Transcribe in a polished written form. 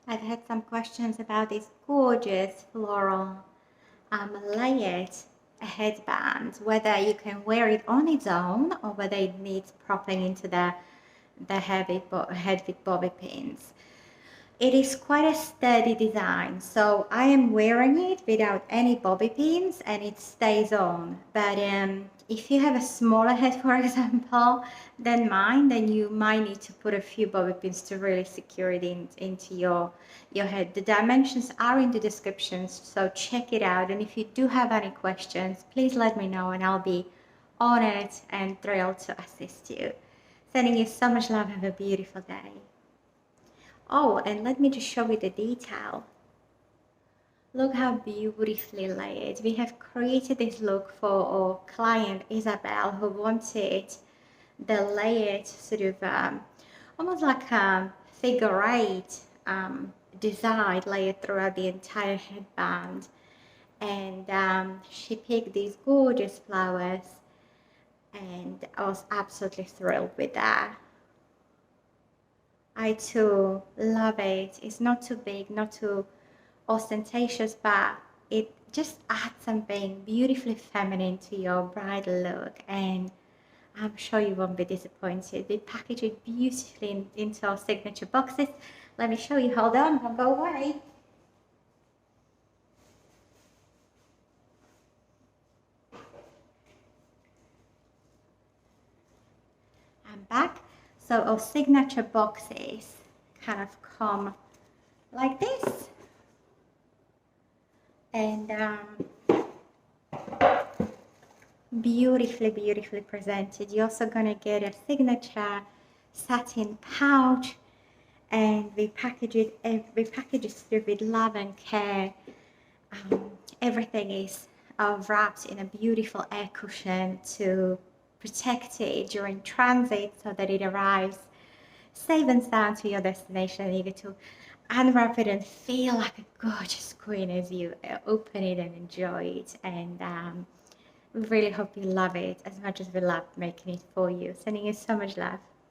I've had some questions about this gorgeous floral layered headband, whether you can wear it on its own or whether it needs propping into the head with bobby pins. It is quite a sturdy design, so I am wearing it without any bobby pins and it stays on. But if you have a smaller head, for example, than mine, then you might need to put a few bobby pins to really secure it into your head. The dimensions are in the descriptions, so check it out. And if you do have any questions, please let me know and I'll be honored and thrilled to assist you. Sending you so much love. Have a beautiful day. Oh, and let me just show you the detail. Look how beautifully layered. We have created this look for our client Isabel, who wanted the layered sort of almost like a figure eight design layered throughout the entire headband. And she picked these gorgeous flowers and I was absolutely thrilled with that. I too love it. It's not too big, not too ostentatious, but it just adds something beautifully feminine to your bridal look, and I'm sure you won't be disappointed. We package it beautifully into our signature boxes. Let me show you. Hold on, don't go away. I'm back. So our signature boxes kind of come like this, and beautifully presented. You're also gonna get a signature satin pouch, and we package it with love and care. Everything is wrapped in a beautiful air cushion to protect it during transit so that it arrives safe and sound to your destination, and you get to unwrap it and feel like a gorgeous queen as you open it and enjoy it. And we really hope you love it as much as we love making it for you. Sending you so much love.